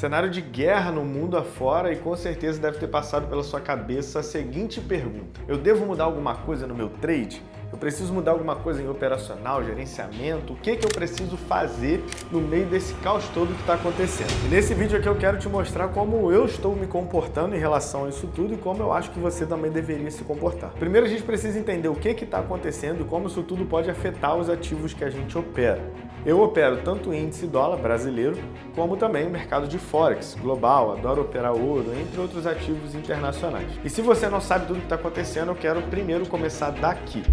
Cenário de guerra no mundo afora e com certeza deve ter passado pela sua cabeça a seguinte pergunta: eu devo mudar alguma coisa no meu trade? Eu preciso mudar alguma coisa em operacional, gerenciamento? O que eu preciso fazer no meio desse caos todo que está acontecendo? E nesse vídeo aqui eu quero te mostrar como eu estou me comportando em relação a isso tudo e como eu acho que você também deveria se comportar. Primeiro a gente precisa entender o que está acontecendo e como isso tudo pode afetar os ativos que a gente opera. Eu opero tanto o índice dólar brasileiro, como também o mercado de Forex global, adoro operar ouro, entre outros ativos internacionais. E se você não sabe tudo o que está acontecendo, eu quero primeiro começar daqui.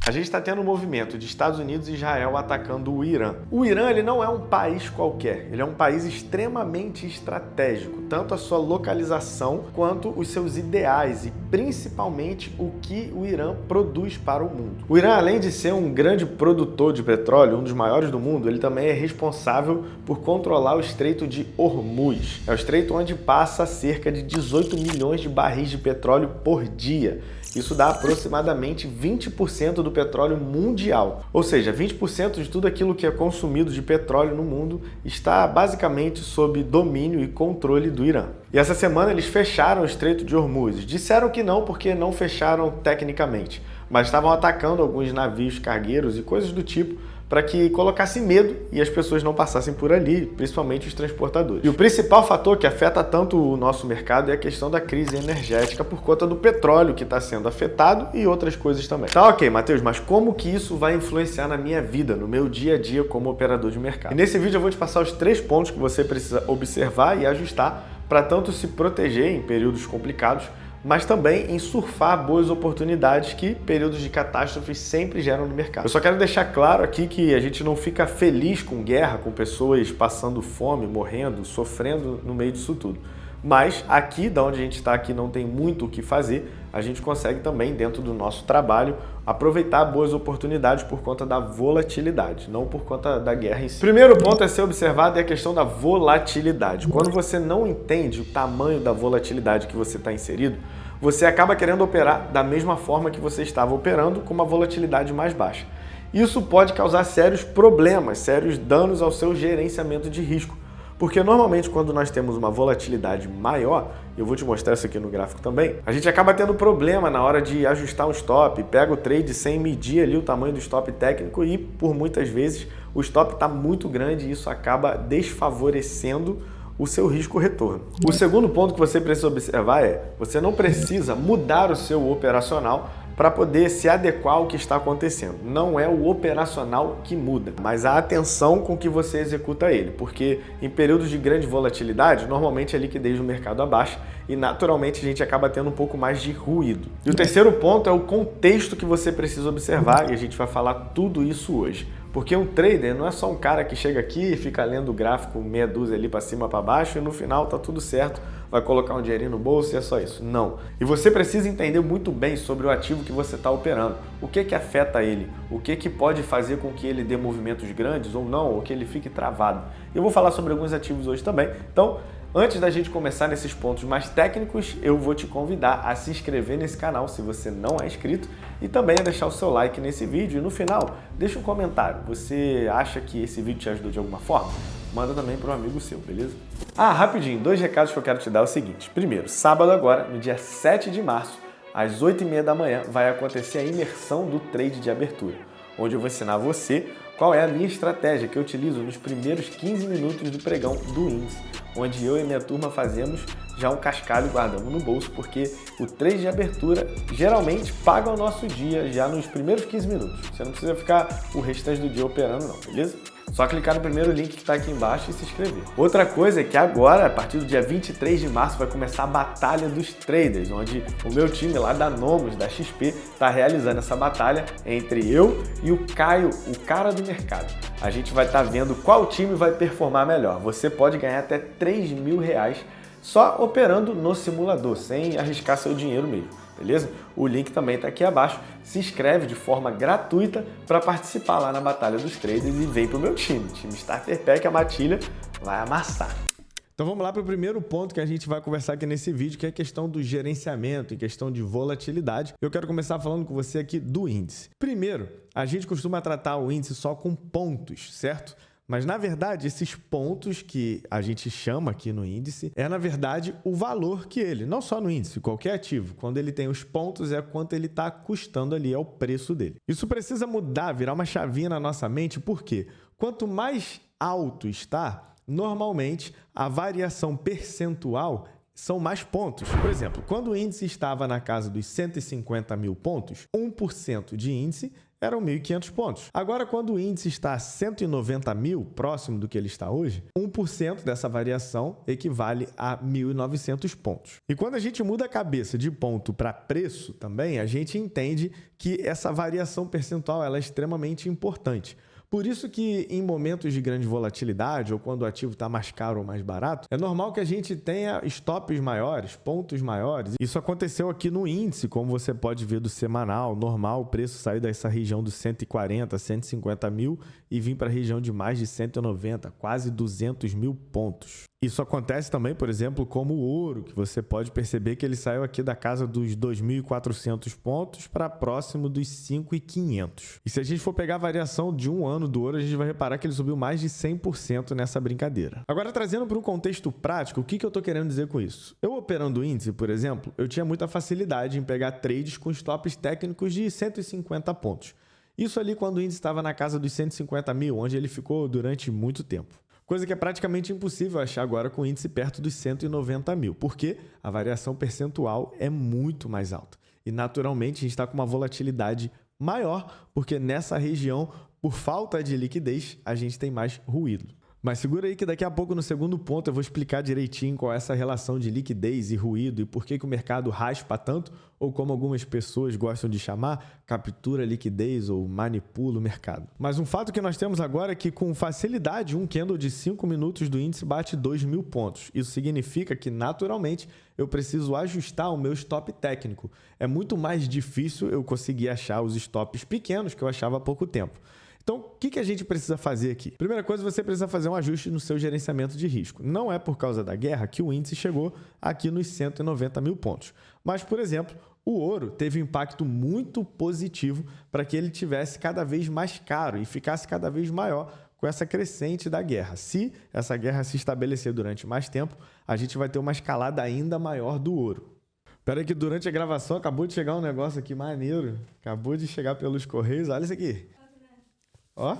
A gente está tendo um movimento de Estados Unidos e Israel atacando o Irã. O Irã ele não é um país qualquer, ele é um país extremamente estratégico, tanto a sua localização quanto os seus ideais e principalmente o que o Irã produz para o mundo. O Irã, além de ser um grande produtor de petróleo, um dos maiores do mundo, ele também é responsável por controlar o Estreito de Hormuz. É o estreito onde passa cerca de 18 milhões de barris de petróleo por dia. Isso dá aproximadamente 20% do petróleo mundial. Ou seja, 20% de tudo aquilo que é consumido de petróleo no mundo está basicamente sob domínio e controle do Irã. E essa semana eles fecharam o Estreito de Hormuz. Disseram que não porque não fecharam tecnicamente, mas estavam atacando alguns navios cargueiros e coisas do tipo para que colocasse medo e as pessoas não passassem por ali, principalmente os transportadores. E o principal fator que afeta tanto o nosso mercado é a questão da crise energética por conta do petróleo que está sendo afetado e outras coisas também. Tá ok, Matheus, mas como que isso vai influenciar na minha vida, no meu dia a dia como operador de mercado? E nesse vídeo eu vou te passar os 3 pontos que você precisa observar e ajustar para tanto se proteger em períodos complicados, mas também em surfar boas oportunidades que períodos de catástrofes sempre geram no mercado. Eu só quero deixar claro aqui que a gente não fica feliz com guerra, com pessoas passando fome, morrendo, sofrendo no meio disso tudo. Mas aqui, da onde a gente está aqui, não tem muito o que fazer, a gente consegue também, dentro do nosso trabalho, aproveitar boas oportunidades por conta da volatilidade, não por conta da guerra em si. Primeiro ponto a ser observado é a questão da volatilidade. Quando você não entende o tamanho da volatilidade que você está inserido, você acaba querendo operar da mesma forma que você estava operando, com uma volatilidade mais baixa. Isso pode causar sérios problemas, sérios danos ao seu gerenciamento de risco. Porque normalmente quando nós temos uma volatilidade maior, eu vou te mostrar isso aqui no gráfico também, a gente acaba tendo problema na hora de ajustar um stop, pega o trade sem medir ali o tamanho do stop técnico e por muitas vezes o stop está muito grande e isso acaba desfavorecendo o seu risco-retorno. O segundo ponto que você precisa observar é, você não precisa mudar o seu operacional para poder se adequar ao que está acontecendo. Não é o operacional que muda, mas a atenção com que você executa ele, porque em períodos de grande volatilidade, normalmente a liquidez do mercado abaixa e naturalmente a gente acaba tendo um pouco mais de ruído. E o terceiro ponto é o contexto que você precisa observar e a gente vai falar tudo isso hoje. Porque um trader não é só um cara que chega aqui e fica lendo o gráfico meia dúzia ali para cima para baixo e no final tá tudo certo, vai colocar um dinheirinho no bolso e é só isso. Não. E você precisa entender muito bem sobre o ativo que você está operando. O que afeta ele? O que pode fazer com que ele dê movimentos grandes ou não, ou que ele fique travado. Eu vou falar sobre alguns ativos hoje também. Então, antes da gente começar nesses pontos mais técnicos, eu vou te convidar a se inscrever nesse canal se você não é inscrito e também a deixar o seu like nesse vídeo. E no final, deixa um comentário. Você acha que esse vídeo te ajudou de alguma forma? Manda também para um amigo seu, beleza? Rapidinho, 2 recados que eu quero te dar é o seguinte. Primeiro, sábado agora, no dia 7 de março, às 8h30 da manhã, vai acontecer a imersão do trade de abertura, onde eu vou ensinar você qual é a minha estratégia que eu utilizo nos primeiros 15 minutos do pregão do índice, onde eu e minha turma fazemos já um cascalho e guardamos no bolso, porque o trade de abertura geralmente paga o nosso dia já nos primeiros 15 minutos. Você não precisa ficar o restante do dia operando não, beleza? Só clicar no primeiro link que está aqui embaixo e se inscrever. Outra coisa é que agora, a partir do dia 23 de março, vai começar a Batalha dos Traders, onde o meu time lá da Nomos, da XP, está realizando essa batalha entre eu e o Caio, o cara do mercado. A gente vai estar vendo qual time vai performar melhor. Você pode ganhar até R$3.000 só operando no simulador, sem arriscar seu dinheiro mesmo, beleza? O link também está aqui abaixo. Se inscreve de forma gratuita para participar lá na Batalha dos Traders e vem pro meu time. Time Starter Pack, a Matilha vai amassar. Então vamos lá para o primeiro ponto que a gente vai conversar aqui nesse vídeo, que é a questão do gerenciamento e questão de volatilidade. Eu quero começar falando com você aqui do índice. Primeiro, a gente costuma tratar o índice só com pontos, certo? Mas, na verdade, esses pontos que a gente chama aqui no índice é, na verdade, o valor que ele, não só no índice, qualquer ativo, quando ele tem os pontos é quanto ele está custando ali, é o preço dele. Isso precisa mudar, virar uma chavinha na nossa mente, porque quanto mais alto está, normalmente a variação percentual são mais pontos. Por exemplo, quando o índice estava na casa dos 150 mil pontos, 1% de índice eram 1.500 pontos. Agora, quando o índice está a 190 mil, próximo do que ele está hoje, 1% dessa variação equivale a 1.900 pontos. E quando a gente muda a cabeça de ponto para preço também, a gente entende que essa variação percentual ela é extremamente importante. Por isso que em momentos de grande volatilidade ou quando o ativo está mais caro ou mais barato, é normal que a gente tenha stops maiores, pontos maiores. Isso aconteceu aqui no índice, como você pode ver do semanal, normal, o preço saiu dessa região dos 140, 150 mil e vir para a região de mais de 190, quase 200 mil pontos. Isso acontece também, por exemplo, como o ouro, que você pode perceber que ele saiu aqui da casa dos 2.400 pontos para próximo dos 5.500. E se a gente for pegar a variação de um ano do ouro, a gente vai reparar que ele subiu mais de 100% nessa brincadeira. Agora, trazendo para um contexto prático, o que eu estou querendo dizer com isso? Eu operando o índice, por exemplo, eu tinha muita facilidade em pegar trades com stops técnicos de 150 pontos. Isso ali quando o índice estava na casa dos 150 mil, onde ele ficou durante muito tempo. Coisa que é praticamente impossível achar agora com o índice perto dos 190 mil, porque a variação percentual é muito mais alta. E naturalmente a gente está com uma volatilidade maior, porque nessa região, por falta de liquidez, a gente tem mais ruído. Mas segura aí que daqui a pouco no segundo ponto eu vou explicar direitinho qual é essa relação de liquidez e ruído e por que o mercado raspa tanto, ou como algumas pessoas gostam de chamar, captura liquidez ou manipula o mercado. Mas um fato que nós temos agora é que com facilidade um candle de 5 minutos do índice bate 2.000 pontos. Isso significa que naturalmente eu preciso ajustar o meu stop técnico. É muito mais difícil eu conseguir achar os stops pequenos que eu achava há pouco tempo. Então, o que a gente precisa fazer aqui? Primeira coisa, você precisa fazer um ajuste no seu gerenciamento de risco. Não é por causa da guerra que o índice chegou aqui nos 190 mil pontos. Mas, por exemplo, o ouro teve um impacto muito positivo para que ele tivesse cada vez mais caro e ficasse cada vez maior com essa crescente da guerra. Se essa guerra se estabelecer durante mais tempo, a gente vai ter uma escalada ainda maior do ouro. Espera aí que durante a gravação acabou de chegar um negócio aqui maneiro. Acabou de chegar pelos correios. Olha isso aqui. Ó,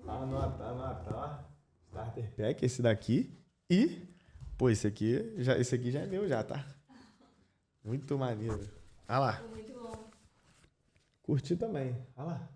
anota, ó. Starter Pack, esse daqui. E, pô, esse aqui já é meu já, tá? Muito maneiro. Olha lá. Muito bom. Curti também. Olha lá.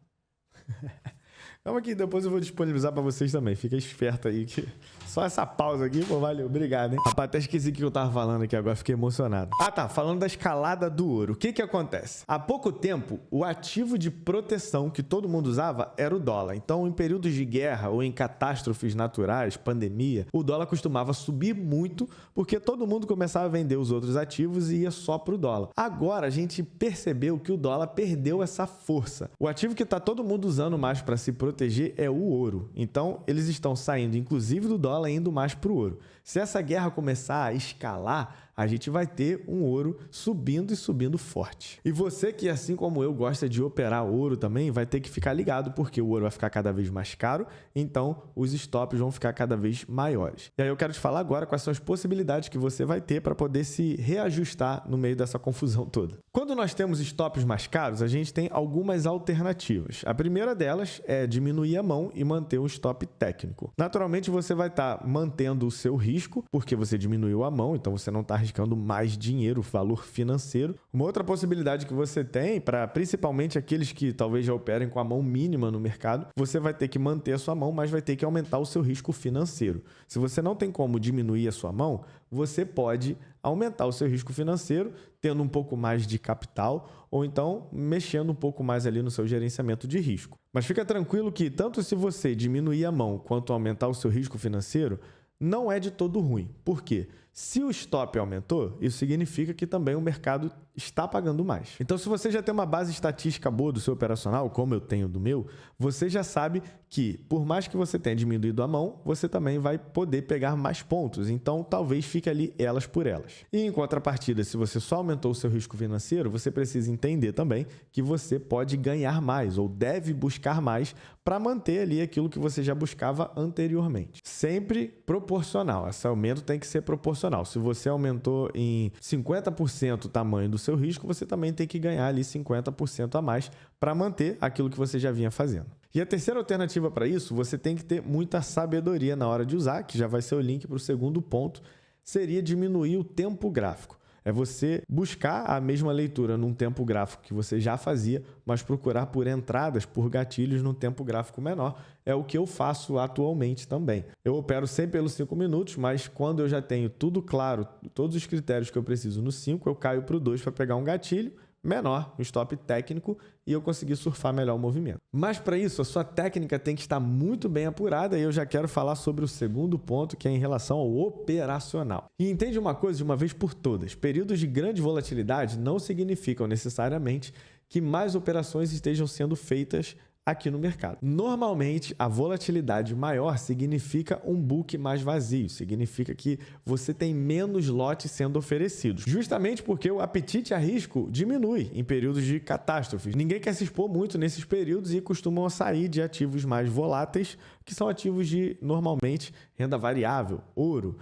Calma que depois eu vou disponibilizar para vocês também. Fica esperto aí que só essa pausa aqui, pô, valeu. Obrigado, hein? Rapaz, até esqueci o que eu tava falando aqui agora, fiquei emocionado. Ah, tá, falando da escalada do ouro. O que acontece? Há pouco tempo, o ativo de proteção que todo mundo usava era o dólar. Então, em períodos de guerra ou em catástrofes naturais, pandemia, o dólar costumava subir muito porque todo mundo começava a vender os outros ativos e ia só pro dólar. Agora, a gente percebeu que o dólar perdeu essa força. O ativo que tá todo mundo usando mais para se proteger é o ouro. Então, eles estão saindo, inclusive do dólar, indo mais para o ouro. Se essa guerra começar a escalar, a gente vai ter um ouro subindo e subindo forte. E você que, assim como eu, gosta de operar ouro também, vai ter que ficar ligado, porque o ouro vai ficar cada vez mais caro, então os stops vão ficar cada vez maiores. E aí eu quero te falar agora quais são as possibilidades que você vai ter para poder se reajustar no meio dessa confusão toda. Quando nós temos stops mais caros, a gente tem algumas alternativas. A primeira delas é diminuir a mão e manter um stop técnico. Naturalmente, você vai estar mantendo o seu risco, porque você diminuiu a mão, então você não está arriscando mais dinheiro, valor financeiro. Uma outra possibilidade que você tem, para principalmente aqueles que talvez já operem com a mão mínima no mercado, você vai ter que manter a sua mão, mas vai ter que aumentar o seu risco financeiro. Se você não tem como diminuir a sua mão, você pode aumentar o seu risco financeiro, tendo um pouco mais de capital ou então mexendo um pouco mais ali no seu gerenciamento de risco. Mas fica tranquilo que tanto se você diminuir a mão quanto aumentar o seu risco financeiro, não é de todo ruim. Por quê? Se o stop aumentou, isso significa que também o mercado está pagando mais. Então, se você já tem uma base estatística boa do seu operacional, como eu tenho do meu, você já sabe que, por mais que você tenha diminuído a mão, você também vai poder pegar mais pontos. Então, talvez fique ali elas por elas. E em contrapartida, se você só aumentou o seu risco financeiro, você precisa entender também que você pode ganhar mais ou deve buscar mais para manter ali aquilo que você já buscava anteriormente. Sempre proporcional. Esse aumento tem que ser proporcional. Se você aumentou em 50% o tamanho do seu risco, você também tem que ganhar ali 50% a mais para manter aquilo que você já vinha fazendo. E a terceira alternativa para isso, você tem que ter muita sabedoria na hora de usar, que já vai ser o link para o segundo ponto, seria diminuir o tempo gráfico. É você buscar a mesma leitura num tempo gráfico que você já fazia, mas procurar por entradas, por gatilhos num tempo gráfico menor. É o que eu faço atualmente também. Eu opero sempre pelos 5 minutos, mas quando eu já tenho tudo claro, todos os critérios que eu preciso no 5, eu caio para o 2 para pegar um gatilho menor, um stop técnico, e eu conseguir surfar melhor o movimento. Mas para isso, a sua técnica tem que estar muito bem apurada e eu já quero falar sobre o segundo ponto, que é em relação ao operacional. E entende uma coisa de uma vez por todas, períodos de grande volatilidade não significam necessariamente que mais operações estejam sendo feitas aqui no mercado. Normalmente, a volatilidade maior significa um book mais vazio, significa que você tem menos lotes sendo oferecidos, justamente porque o apetite a risco diminui em períodos de catástrofes. Ninguém quer se expor muito nesses períodos e costumam sair de ativos mais voláteis, que são ativos de, normalmente, renda variável, ouro,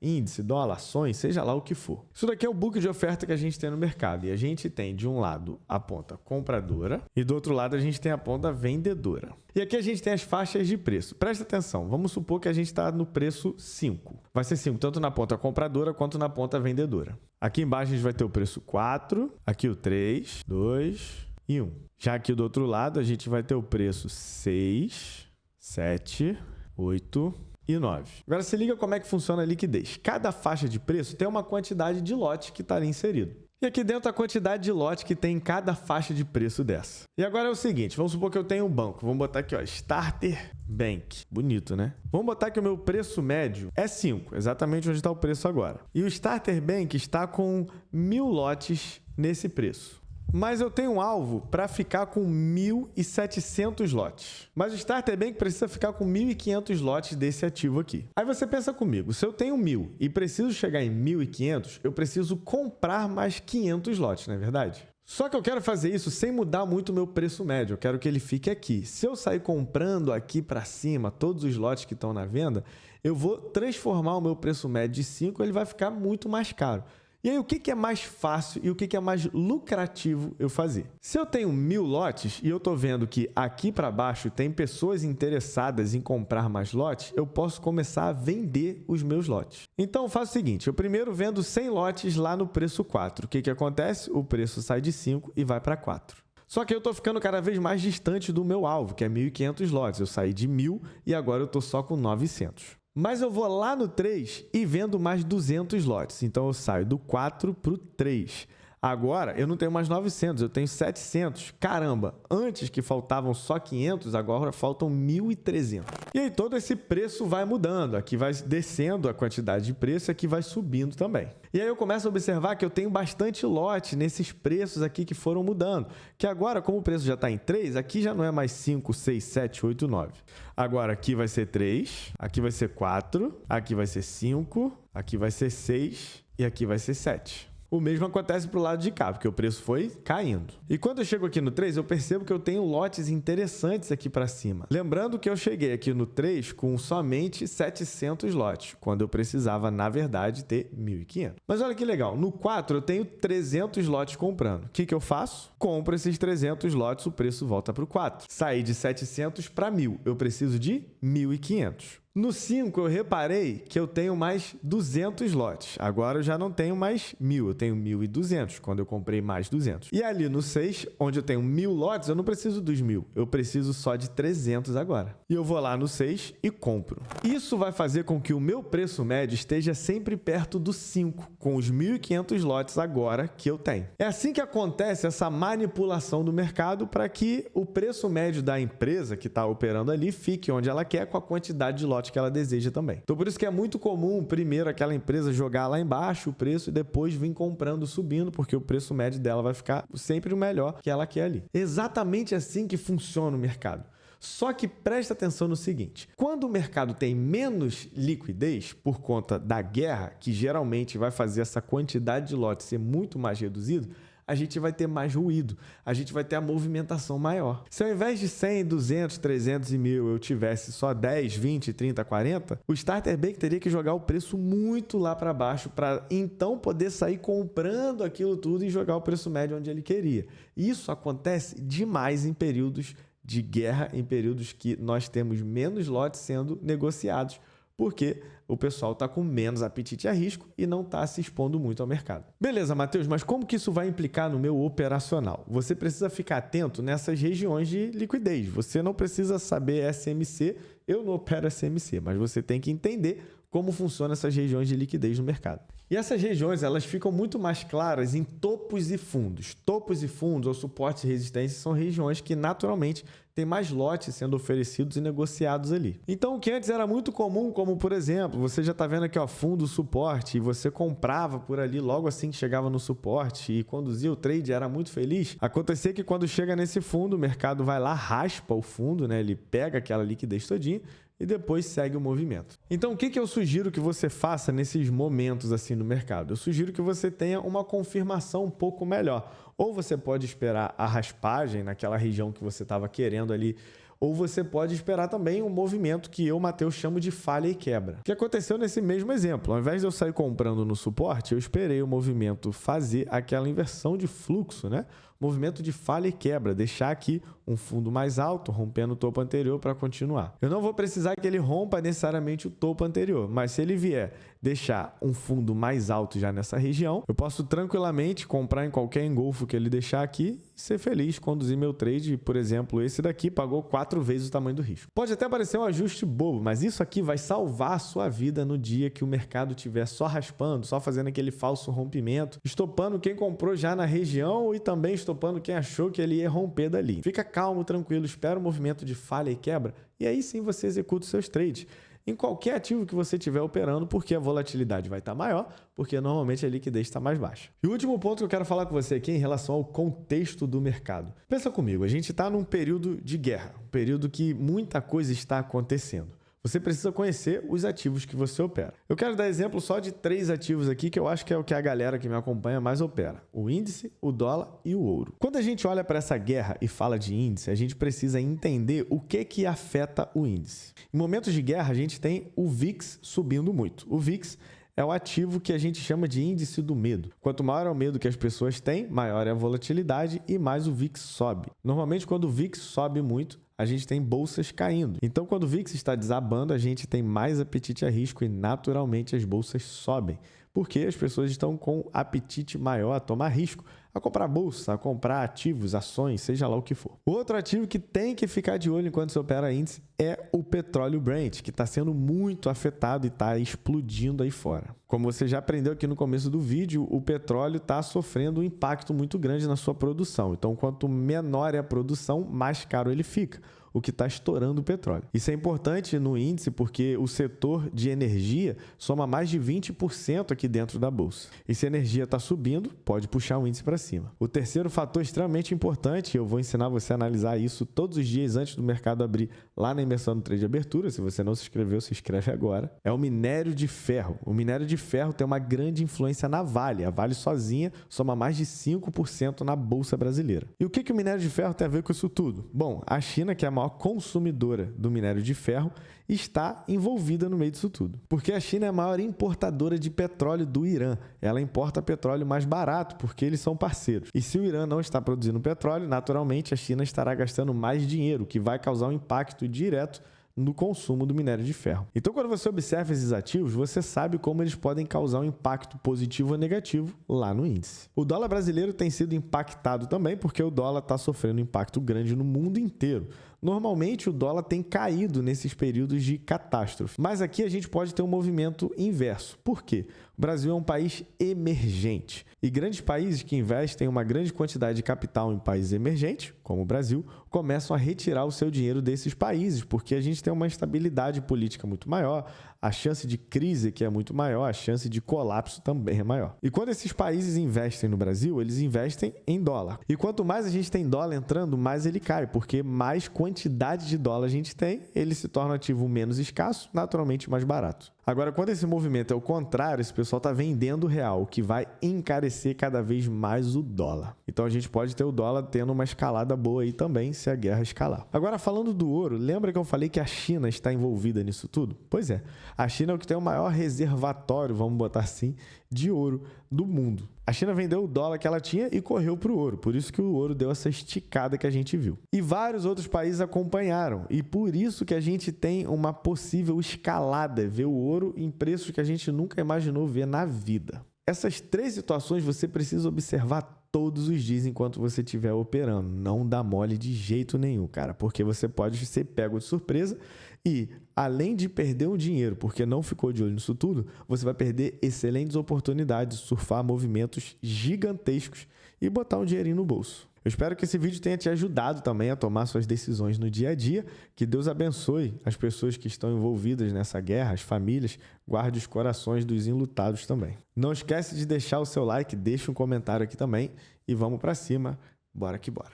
índice, dólar, ações, seja lá o que for. Isso daqui é o book de oferta que a gente tem no mercado. E a gente tem, de um lado, a ponta compradora e do outro lado a gente tem a ponta vendedora. E aqui a gente tem as faixas de preço. Presta atenção, vamos supor que a gente está no preço 5. Vai ser 5 tanto na ponta compradora quanto na ponta vendedora. Aqui embaixo a gente vai ter o preço 4, aqui o 3, 2 e 1. Já aqui do outro lado a gente vai ter o preço 6, 7, 8 e 9. Agora se liga como é que funciona a liquidez. Cada faixa de preço tem uma quantidade de lote que está ali inserido. E aqui dentro a quantidade de lote que tem em cada faixa de preço dessa. E agora é o seguinte, vamos supor que eu tenho um banco. Vamos botar aqui, ó, Starter Bank. Bonito, né? Vamos botar que o meu preço médio é 5, exatamente onde está o preço agora. E o Starter Bank está com 1.000 lotes nesse preço. Mas eu tenho um alvo para ficar com 1.700 lotes. Mas o Starter Bank precisa ficar com 1.500 lotes desse ativo aqui. Aí você pensa comigo, se eu tenho 1.000 e preciso chegar em 1.500, eu preciso comprar mais 500 lotes, não é verdade? Só que eu quero fazer isso sem mudar muito o meu preço médio, eu quero que ele fique aqui. Se eu sair comprando aqui para cima todos os lotes que estão na venda, eu vou transformar o meu preço médio de 5, ele vai ficar muito mais caro. E aí, o que é mais fácil e o que é mais lucrativo eu fazer? Se eu tenho 1.000 lotes e eu estou vendo que aqui para baixo tem pessoas interessadas em comprar mais lotes, eu posso começar a vender os meus lotes. Então, eu faço o seguinte, eu primeiro vendo 100 lotes lá no preço 4. O que acontece? O preço sai de 5 e vai para 4. Só que eu estou ficando cada vez mais distante do meu alvo, que é 1.500 lotes. Eu saí de 1.000 e agora eu estou só com 900. Mas eu vou lá no 3 e vendo mais 200 lotes. Então, eu saio do 4 para o 3. Agora, eu não tenho mais 900, eu tenho 700. Caramba, antes que faltavam só 500, agora faltam 1.300. E aí, todo esse preço vai mudando. Aqui vai descendo a quantidade de preço e aqui vai subindo também. E aí, eu começo a observar que eu tenho bastante lote nesses preços aqui que foram mudando. Que agora, como o preço já está em 3, aqui já não é mais 5, 6, 7, 8, 9. Agora, aqui vai ser 3, aqui vai ser 4, aqui vai ser 5, aqui vai ser 6 e aqui vai ser 7. O mesmo acontece para o lado de cá, porque o preço foi caindo. E quando eu chego aqui no 3, eu percebo que eu tenho lotes interessantes aqui para cima. Lembrando que eu cheguei aqui no 3 com somente 700 lotes, quando eu precisava, na verdade, ter 1.500. Mas olha que legal, no 4 eu tenho 300 lotes comprando. O que eu faço? Compro esses 300 lotes, o preço volta para o 4. Saí de 700 para 1.000, eu preciso de 1.500. No 5, eu reparei que eu tenho mais 200 lotes. Agora eu já não tenho mais 1.000, eu tenho 1.200, quando eu comprei mais 200. E ali no 6, onde eu tenho 1.000 lotes, eu não preciso dos 1.000, eu preciso só de 300 agora. E eu vou lá no 6 e compro. Isso vai fazer com que o meu preço médio esteja sempre perto do 5, com os 1.500 lotes agora que eu tenho. É assim que acontece essa manipulação do mercado para que o preço médio da empresa que está operando ali fique onde ela quer com a quantidade de lotes que ela deseja também. Então, por isso que é muito comum, primeiro, aquela empresa jogar lá embaixo o preço e depois vir comprando, subindo, porque o preço médio dela vai ficar sempre o melhor que ela quer ali. Exatamente assim que funciona o mercado. Só que presta atenção no seguinte, quando o mercado tem menos liquidez por conta da guerra, que geralmente vai fazer essa quantidade de lotes ser muito mais reduzido, a gente vai ter mais ruído, a gente vai ter a movimentação maior. Se ao invés de 100, 200, 300 e 1000 eu tivesse só 10, 20, 30, 40, o Starter Bake teria que jogar o preço muito lá para baixo para então poder sair comprando aquilo tudo e jogar o preço médio onde ele queria. Isso acontece demais em períodos de guerra, em períodos que nós temos menos lotes sendo negociados, porque o pessoal está com menos apetite a risco e não está se expondo muito ao mercado. Beleza, Matheus, mas como que isso vai implicar no meu operacional? Você precisa ficar atento nessas regiões de liquidez. Você não precisa saber SMC, eu não opero SMC, mas você tem que entender como funcionam essas regiões de liquidez no mercado. E essas regiões, elas ficam muito mais claras em topos e fundos. Topos e fundos, ou suportes e resistências, são regiões que naturalmente têm mais lotes sendo oferecidos e negociados ali. Então, o que antes era muito comum, como por exemplo, você já está vendo aqui, ó, fundo suporte, e você comprava por ali logo assim que chegava no suporte e conduzia o trade, era muito feliz. Acontecia que quando chega nesse fundo, o mercado vai lá, raspa o fundo, né? Ele pega aquela liquidez todinha e depois segue o movimento. Então, o que eu sugiro que você faça nesses momentos assim no mercado? Eu sugiro que você tenha uma confirmação um pouco melhor. Ou você pode esperar a raspagem naquela região que você estava querendo ali, ou você pode esperar também um movimento que eu, Matheus, chamo de falha e quebra. O que aconteceu nesse mesmo exemplo? Ao invés de eu sair comprando no suporte, eu esperei o movimento fazer aquela inversão de fluxo, né? Movimento de falha e quebra, deixar aqui um fundo mais alto, rompendo o topo anterior para continuar. Eu não vou precisar que ele rompa necessariamente o topo anterior, mas se ele vier deixar um fundo mais alto já nessa região, eu posso tranquilamente comprar em qualquer engolfo que ele deixar aqui e ser feliz, conduzir meu trade. Por exemplo, esse daqui pagou 4 vezes o tamanho do risco. Pode até parecer um ajuste bobo, mas isso aqui vai salvar a sua vida no dia que o mercado estiver só raspando, só fazendo aquele falso rompimento, estopando quem comprou já na região e também estopando quem achou que ele ia romper dali. Fica calmo, tranquilo, espera o movimento de falha e quebra e aí sim você executa os seus trades em qualquer ativo que você estiver operando, porque a volatilidade vai estar maior, porque normalmente a liquidez está mais baixa. E o último ponto que eu quero falar com você aqui é em relação ao contexto do mercado. Pensa comigo, a gente está num período de guerra, um período que muita coisa está acontecendo. Você precisa conhecer os ativos que você opera. Eu quero dar exemplo só de 3 ativos aqui que eu acho que é o que a galera que me acompanha mais opera. O índice, o dólar e o ouro. Quando a gente olha para essa guerra e fala de índice, a gente precisa entender o que afeta o índice. Em momentos de guerra, a gente tem o VIX subindo muito. O VIX é o ativo que a gente chama de índice do medo. Quanto maior é o medo que as pessoas têm, maior é a volatilidade e mais o VIX sobe. Normalmente, quando o VIX sobe muito, a gente tem bolsas caindo. Então, quando o VIX está desabando, a gente tem mais apetite a risco e, naturalmente, as bolsas sobem. Porque as pessoas estão com apetite maior a tomar risco, a comprar bolsa, a comprar ativos, ações, seja lá o que for. O outro ativo que tem que ficar de olho enquanto você opera índice é o petróleo Brent, que está sendo muito afetado e está explodindo aí fora. Como você já aprendeu aqui no começo do vídeo, o petróleo está sofrendo um impacto muito grande na sua produção. Então, quanto menor é a produção, mais caro ele fica, o que está estourando o petróleo. Isso é importante no índice porque o setor de energia soma mais de 20% aqui dentro da bolsa. E se a energia está subindo, pode puxar o índice para cima. O terceiro fator extremamente importante, eu vou ensinar você a analisar isso todos os dias antes do mercado abrir lá na Imersão no Trade de Abertura. Se você não se inscreveu, se inscreve agora. É o minério de ferro. O minério de ferro tem uma grande influência na Vale. A Vale sozinha soma mais de 5% na bolsa brasileira. E o que o minério de ferro tem a ver com isso tudo? Bom, a China, que é a maior consumidora do minério de ferro, está envolvida no meio disso tudo. Porque a China é a maior importadora de petróleo do Irã. Ela importa petróleo mais barato, porque eles são parceiros. E se o Irã não está produzindo petróleo, naturalmente a China estará gastando mais dinheiro, que vai causar um impacto direto no consumo do minério de ferro. Então, quando você observa esses ativos, você sabe como eles podem causar um impacto positivo ou negativo lá no índice. O dólar brasileiro tem sido impactado também porque o dólar está sofrendo um impacto grande no mundo inteiro. Normalmente, o dólar tem caído nesses períodos de catástrofe. Mas aqui a gente pode ter um movimento inverso. Por quê? O Brasil é um país emergente. E grandes países que investem uma grande quantidade de capital em países emergentes, como o Brasil, começam a retirar o seu dinheiro desses países, porque a gente tem uma estabilidade política muito maior, a chance de crise que é muito maior, a chance de colapso também é maior. E quando esses países investem no Brasil, eles investem em dólar. E quanto mais a gente tem dólar entrando, mais ele cai, porque mais quantidade de dólar a gente tem, ele se torna um ativo menos escasso, naturalmente mais barato. Agora, quando esse movimento é o contrário, esse pessoal está vendendo o real, o que vai encarecer cada vez mais o dólar. Então a gente pode ter o dólar tendo uma escalada boa aí também, se a guerra escalar. Agora, falando do ouro, lembra que eu falei que a China está envolvida nisso tudo? Pois é, a China é o que tem o maior reservatório, vamos botar assim, de ouro do mundo. A China vendeu o dólar que ela tinha e correu para o ouro, por isso que o ouro deu essa esticada que a gente viu. E vários outros países acompanharam, e por isso que a gente tem uma possível escalada, ver o ouro em preços que a gente nunca imaginou ver na vida. Essas 3 situações você precisa observar todos os dias enquanto você estiver operando. Não dá mole de jeito nenhum, cara, porque você pode ser pego de surpresa e, além de perder um dinheiro porque não ficou de olho nisso tudo, você vai perder excelentes oportunidades de surfar movimentos gigantescos e botar um dinheirinho no bolso. Eu espero que esse vídeo tenha te ajudado também a tomar suas decisões no dia a dia. Que Deus abençoe as pessoas que estão envolvidas nessa guerra, as famílias, guarde os corações dos enlutados também. Não esquece de deixar o seu like, deixa um comentário aqui também e vamos para cima. Bora que bora.